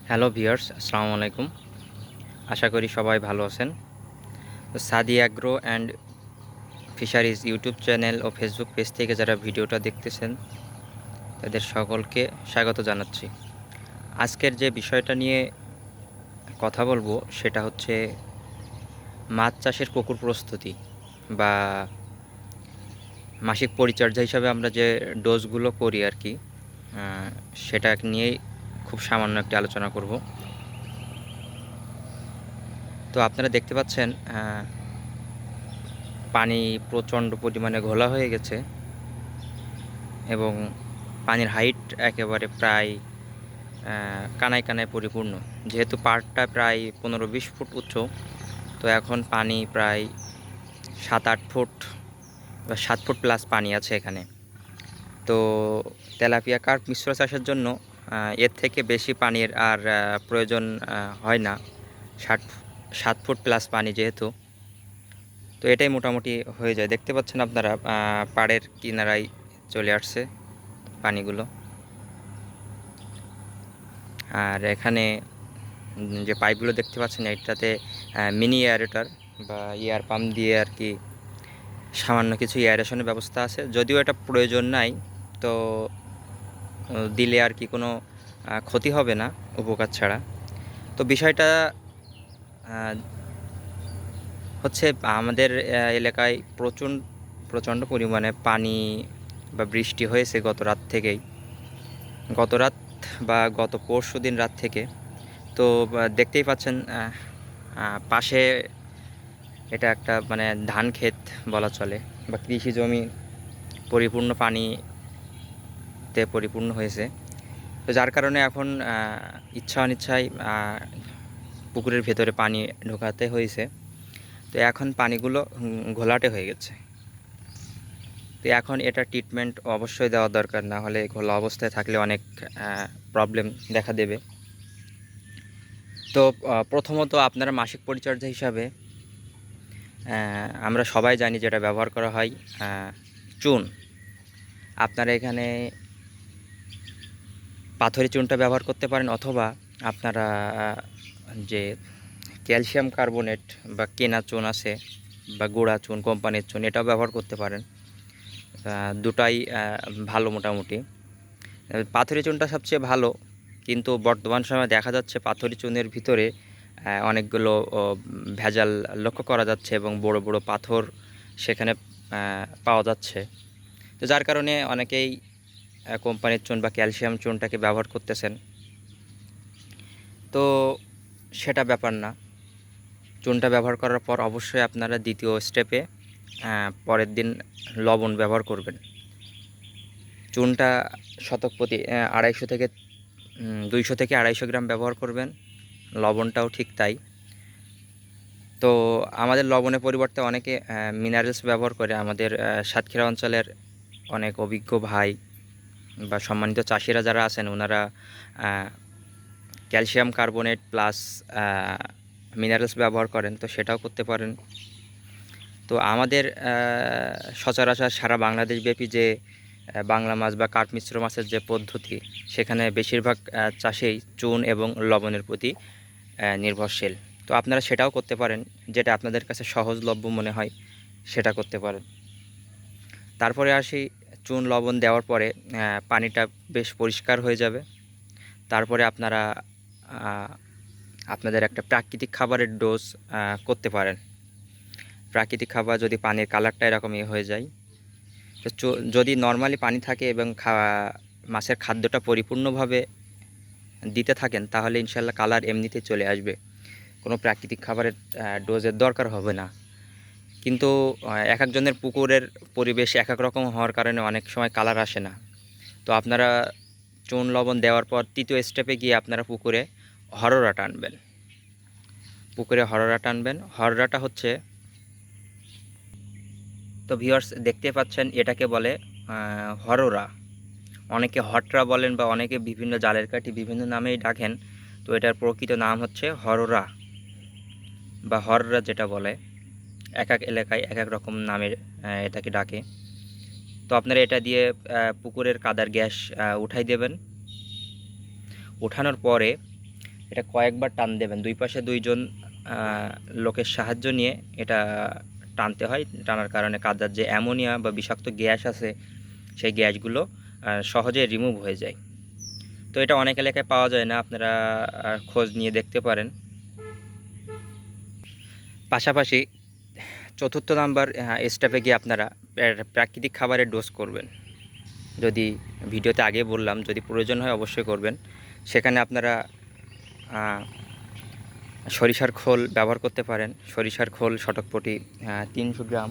Hello viewers, আসসালামু আলাইকুম। আশা করি সবাই ভালো আছেন। তো Sadi agro and fisheries YouTube channel ও ফেসবুক পেজ থেকে যারা ভিডিওটা দেখতেছেন তাদের সকলকে স্বাগত জানাচ্ছি। আজকের যে বিষয়টা নিয়ে কথা বলবো সেটা হচ্ছে মাছ চাষের পুকুর প্রস্তুতি বা মাসিক পরিচর্যা হিসাবে আমরা যে ডোজগুলো করি আর কি, সেটা নিয়েই খুব সামান্য একটি আলোচনা করব। তো আপনারা দেখতে পাচ্ছেন পানি প্রচণ্ড পরিমাণে ঘোলা হয়ে গেছে এবং পানির হাইট একেবারে প্রায় কানায় কানায় পরিপূর্ণ। যেহেতু পাড়টা প্রায় 15-20 ফুট উচ্চ, তো এখন পানি প্রায় 7-8 ফুট বা 7 ফুট প্লাস পানি আছে এখানে। তো তেলাপিয়া কার্প মিশ্র চাষের জন্য এর থেকে বেশি পানির আর প্রয়োজন হয় না। 7 ফুট প্লাস পানি যেহেতু, তো এটাই মোটামুটি হয়ে যায়। দেখতে পাচ্ছেন আপনারা পাড়ের কিনারায় চলে আসছে পানিগুলো। আর এখানে যে পাইপগুলো দেখতে পাচ্ছেন এটাতে মিনি এয়ারেটর বা এয়ার পাম্প দিয়ে আর কি সামান্য কিছু এয়ারেশনের ব্যবস্থা আছে। যদিও এটা প্রয়োজন নাই, তো দিলে আর কি কোনো ক্ষতি হবে না উপকার ছাড়া। তো বিষয়টা আহ, হচ্ছে আমাদের এলাকায় প্রচণ্ড পরিমাণে পানি বা বৃষ্টি হয়েছে গত রাত থেকেই, গত রাত বা গত পরশু দিন রাত থেকে। তো দেখতেই পাচ্ছেন পাশে এটা একটা মানে ধান ক্ষেত বলা চলে বা কৃষি জমি পরিপূর্ণ পানিতে পরিপূর্ণ হয়েছে। তো যার কারণে এখন ইচ্ছা অনিচ্ছায় পুকুরের ভেতরে পানি ঢোকাতে হয়েছে। তো এখন পানিগুলো ঘোলাটে হয়ে গেছে। তো এখন এটা ট্রিটমেন্ট অবশ্যই দেওয়া দরকার, না হলে ঘোলা অবস্থায় থাকলে অনেক প্রবলেম দেখা দেবে। তো প্রথমত আপনারা মাসিক পরিচর্যা হিসাবে আমরা সবাই জানি যেটা ব্যবহার করা হয় চুন। আপনারা এখানে পাথরি চুনটা ব্যবহার করতে পারেন, অথবা আপনারা যে ক্যালসিয়াম কার্বনেট বা কেনা চুন আছে বা গুঁড়া চুন কোম্পানির চুন, এটাও ব্যবহার করতে পারেন। দুটাই ভালো মোটামুটি। পাথরি চুনটা সবচেয়ে ভালো, কিন্তু বর্তমান সময়ে দেখা যাচ্ছে পাথরি চুনের ভিতরে অনেকগুলো ভেজাল লক্ষ্য করা যাচ্ছে এবং বড় বড় পাথর সেখানে পাওয়া যাচ্ছে। তো যার কারণে অনেকেই কোম্পানির চুন বা ক্যালসিয়াম চুনটাকে ব্যবহার করতেছেন। তো সেটা ব্যাপার না। চুনটা ব্যবহার করার পর অবশ্যই আপনারা দ্বিতীয় স্টেপে পরের দিন লবণ ব্যবহার করবেন। চুনটা শতক প্রতি 200 থেকে 250 গ্রাম ব্যবহার করবেন। লবণটাও ঠিক তাই। তো আমাদের লবণের পরিবর্তে অনেকে মিনারেলস ব্যবহার করে। আমাদের সাতক্ষীরা অঞ্চলের অনেক অভিজ্ঞ ভাই বা সম্মানিত চাষিরা যারা আছেন, ওনারা ক্যালসিয়াম কার্বনেট প্লাস মিনারেলস ব্যবহার করেন, তো সেটাও করতে পারেন। তো আমাদের সচরাচর সারা বাংলাদেশব্যাপী যে বাংলা মাছ বা কাঠ মিশ্র মাছের যে পদ্ধতি, সেখানে বেশিরভাগ চাষেই চুন এবং লবণের প্রতি নির্ভরশীল। তো আপনারা সেটাও করতে পারেন, যেটা আপনাদের কাছে সহজলভ্য মনে হয় সেটা করতে পারেন। তারপরে আসি, চুন লবণ দেওয়ার পরে পানিটা বেশ পরিষ্কার হয়ে যাবে। তারপরে আপনারা আপনাদের একটা প্রাকৃতিক খাবারের ডোজ করতে পারেন। প্রাকৃতিক খাবার যদি পানির কালারটা এরকমই হয়ে যায়, তো যদি নর্মালি পানি থাকে এবং মাছের খাদ্যটা পরিপূর্ণভাবে দিতে থাকেন, তাহলে ইনশাল্লাহ কালার এমনিতেই চলে আসবে, কোনো প্রাকৃতিক খাবারের ডোজের দরকার হবে না। কিন্তু এক একজনের পুকুরের পরিবেশ এক এক রকম হওয়ার কারণে অনেক সময় কালার আসে না। তো আপনারা চুন লবণ দেওয়ার পর তৃতীয় স্টেপে গিয়ে আপনারা পুকুরে হররা টানবেন। হররাটা হচ্ছে, তো ভিউয়ার্স দেখতে পাচ্ছেন এটাকে বলে হররা। অনেকে হটরা বলেন বা অনেকে বিভিন্ন জালের কাঠি বিভিন্ন নামেই ডাকেন। তো এটার প্রকৃত নাম হচ্ছে হররা বা হররা যেটা বলে। এক এক এলাকায় এক এক রকম নামের এটাকে ডাকে। তো আপনারা এটা দিয়ে পুকুরের কাদার গ্যাস উঠাই দেবেন। উঠানোর পরে এটা কয়েকবার টান দেবেন, দুই পাশে দুইজন লোকের সাহায্য নিয়ে এটা টানতে হয়। টানার কারণে কাদার যে অ্যামোনিয়া বা বিষাক্ত গ্যাস আছে সেই গ্যাসগুলো সহজে রিমুভ হয়ে যায়। তো এটা অনেক এলাকায় পাওয়া যায় না, আপনারা খোঁজ নিয়ে দেখতে পারেন। পাশাপাশি চতুর্থ নাম্বার স্টেপে গিয়ে আপনারা প্রাকৃতিক খাবারের ডোজ করবেন। যদি ভিডিওতে আগে বললাম, যদি প্রয়োজন হয় অবশ্যই করবেন। সেখানে আপনারা সরিষার খোল ব্যবহার করতে পারেন। সরিষার খোল শতকপটি 300 গ্রাম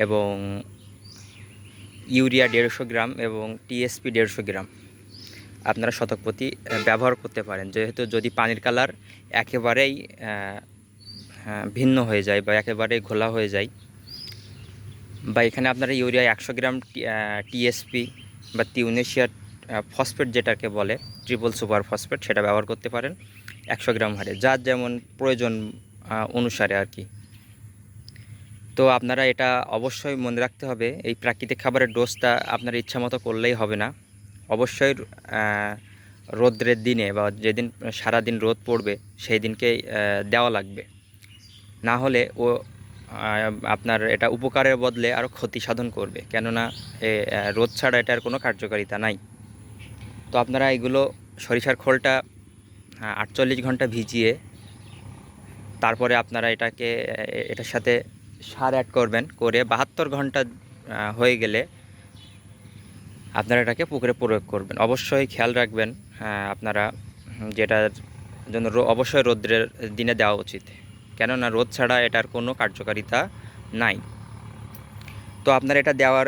এবং ইউরিয়া 150 গ্রাম এবং টিএসপি 150 গ্রাম আপনারা শতকপতি ব্যবহার করতে পারেন। যেহেতু যদি পানির কালার একেবারেই ভিন্ন হয়ে যায় বা একেবারেই ঘোলা হয়ে যায়, বা এখানে আপনারা ইউরিয়া 100 গ্রাম টিএসপি বা তিউনেশিয়া ফসফেট যেটাকে বলে ট্রিপল সুপার ফসফেট, সেটা ব্যবহার করতে পারেন 100 গ্রাম হারে, যার যেমন প্রয়োজন অনুসারে আর কি। তো আপনারা এটা অবশ্যই মনে রাখতে হবে, এই প্রাকৃতিক খাবারের ডোজটা আপনার ইচ্ছা মতো করলেই হবে না। অবশ্যই রোদ্রের দিনে বা যেদিন সারাদিন রোদ পড়বে সেই দিনকেই দেওয়া লাগবে, না হলে আপনার এটা উপকারের বদলে আরও ক্ষতি সাধন করবে, কেননা রোদ ছাড়া এটার কোনো কার্যকারিতা নাই। তো আপনারা এগুলো সরিষার খোলটা 48 ঘন্টা ভিজিয়ে তারপরে আপনারা এটার সাথে সার অ্যাড করবেন, করে 72 ঘন্টা হয়ে গেলে আপনারা এটাকে পুকুরে প্রয়োগ করবেন। অবশ্যই খেয়াল রাখবেন আপনারা যেটার জন্য অবশ্যই রোদ্রের দিনে দেওয়া উচিত, কেননা রোদ ছাড়া এটার কোনো কার্যকারিতা নাই। তো আপনারা এটা দেওয়ার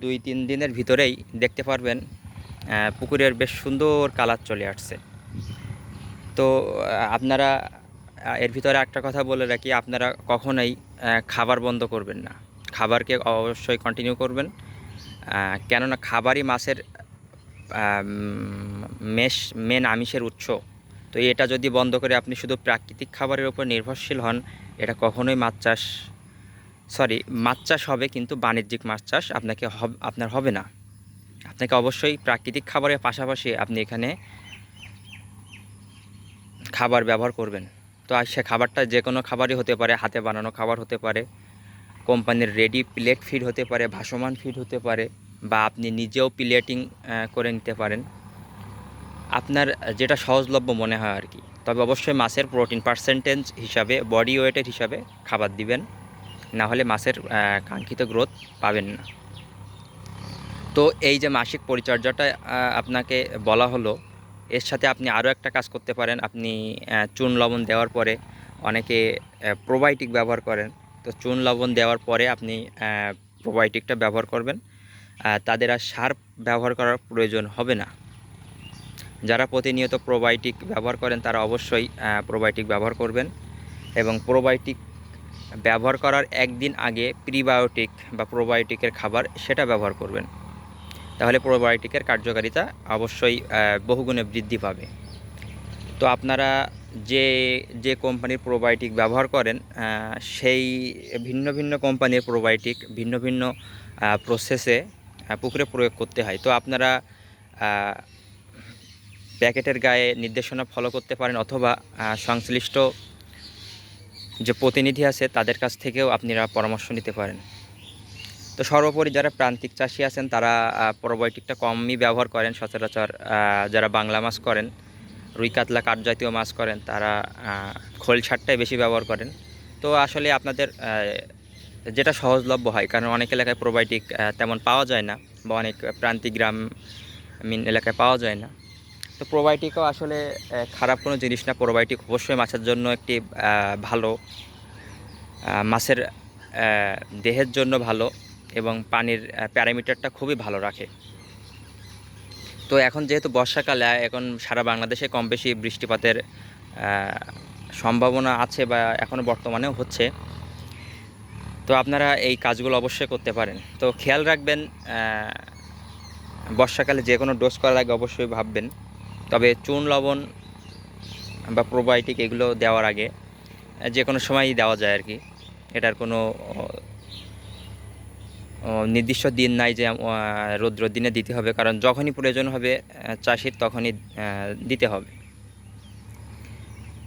2-3 দিনের ভিতরেই দেখতে পারবেন পুকুরের বেশ সুন্দর কালার চলে আসছে। তো আপনারা এর ভিতরে একটা কথা বলে রাখি, আপনারা কখনোই খাবার বন্ধ করবেন না, খাবারকে অবশ্যই কন্টিনিউ করবেন, কেননা খাবারই মাছের মেন আমিষের উৎস। তো এটা যদি বন্ধ করে আপনি শুধু প্রাকৃতিক খাবারের উপর নির্ভরশীল হন, এটা কখনোই মাছ চাষ হবে কিন্তু বাণিজ্যিক মাছ চাষ আপনার হবে না। আপনাকে অবশ্যই প্রাকৃতিক খাবারের পাশাপাশি আপনি এখানে খাবার ব্যবহার করবেন। তো সে খাবারটা যে কোনো খাবারই হতে পারে, হাতে বানানো খাবার হতে পারে, কোম্পানির রেডি প্লেট ফিড হতে পারে, ভাসমান ফিড হতে পারে, বা আপনি নিজেও প্লেটিং করে নিতে পারেন, আপনার যেটা সহজলভ্য মনে হয় আর কি। তবে অবশ্যই মাছের প্রোটিন পার্সেন্টেজ হিসাবে, বডি ওয়েটের হিসাবে খাবার দিবেন, না হলে মাছের কাঙ্ক্ষিত গ্রোথ পাবেন না। তো এই যে মাসিক পরিচর্যাটা আপনাকে বলা হলো, এর সাথে আপনি আরও একটা কাজ করতে পারেন। আপনি চুন লবণ দেওয়ার পরে অনেকে প্রোবায়োটিক ব্যবহার করেন, তো চুন লবণ দেওয়ার পরে আপনি প্রোবায়োটিকটা ব্যবহার করবেন, তাদের আর সার ব্যবহার করার প্রয়োজন হবে না। যারা প্রতিনিয়ত প্রোবায়োটিক ব্যবহার করেন তারা অবশ্যই প্রোবায়োটিক ব্যবহার করবেন, এবং প্রোবায়োটিক ব্যবহার করার একদিন আগে প্রিবায়োটিক বা প্রোবায়োটিকের খাবার সেটা ব্যবহার করবেন, তাহলে প্রোবায়োটিকের কার্যকারিতা অবশ্যই বহুগুণে বৃদ্ধি পাবে। তো আপনারা যে কোম্পানির প্রোবায়োটিক ব্যবহার করেন, সেই ভিন্ন ভিন্ন কোম্পানির প্রোবায়োটিক ভিন্ন ভিন্ন প্রসেসে পুকুরে প্রয়োগ করতে হয়। তো আপনারা প্যাকেটের গায়ে নির্দেশনা ফলো করতে পারেন, অথবা সংশ্লিষ্ট যে প্রতিনিধি আছে তাদের কাছ থেকেও আপনারা পরামর্শ নিতে পারেন। তো সর্বোপরি যারা প্রান্তিক চাষি আছেন তারা প্রোবায়োটিকটা কমই ব্যবহার করেন। সচরাচর যারা বাংলা মাছ করেন, রুই কাতলা কাঠ জাতীয় মাছ করেন, তারা খোল সারটাই বেশি ব্যবহার করেন। তো আসলে আপনাদের যেটা সহজলভ্য হয়, কারণ অনেক এলাকায় প্রোবায়োটিক তেমন পাওয়া যায় না, বা অনেক প্রান্তিক গ্রামীণ এলাকায় পাওয়া যায় না। তো প্রোবায়োটিকও আসলে খারাপ কোনো জিনিস না। প্রোবায়োটিক অবশ্যই মাছের জন্য একটি ভালো, মাছের দেহের জন্য ভালো, এবং পানির প্যারামিটারটা খুবই ভালো রাখে। তো এখন যেহেতু বর্ষাকালে, এখন সারা বাংলাদেশে কম বেশি বৃষ্টিপাতের সম্ভাবনা আছে, বা এখনও বর্তমানেও হচ্ছে। তো আপনারা এই কাজগুলো অবশ্যই করতে পারেন। তো খেয়াল রাখবেন, বর্ষাকালে যে কোনো ডোজ করার আগে অবশ্যই ভাববেন। তবে চুন লবণ বা প্রোবায়োটিক এগুলো দেওয়ার আগে যে কোনো সময়ই দেওয়া যায় আর কি। এটার কোনো নির্দিষ্ট দিন নাই যে রৌদ্র দিনে দিতে হবে, কারণ যখনই প্রয়োজন হবে চাষির তখনই দিতে হবে।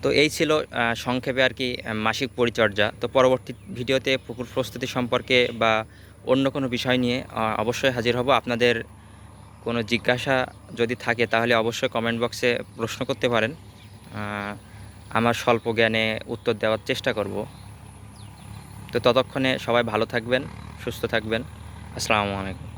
তো এই ছিল সংক্ষেপে আর কি মাসিক পরিচর্যা। তো পরবর্তী ভিডিওতে পুকুর প্রস্তুতি সম্পর্কে বা অন্য কোনো বিষয় নিয়ে অবশ্যই হাজির হব। আপনাদের কোনো জিজ্ঞাসা যদি থাকে তাহলে অবশ্যই কমেন্ট বক্সে প্রশ্ন করতে পারেন। আমার স্বল্প জ্ঞানে উত্তর দেওয়ার চেষ্টা করব। তো ততক্ষণে সবাই ভালো থাকবেন, সুস্থ থাকবেন। আসসালামু আলাইকুম।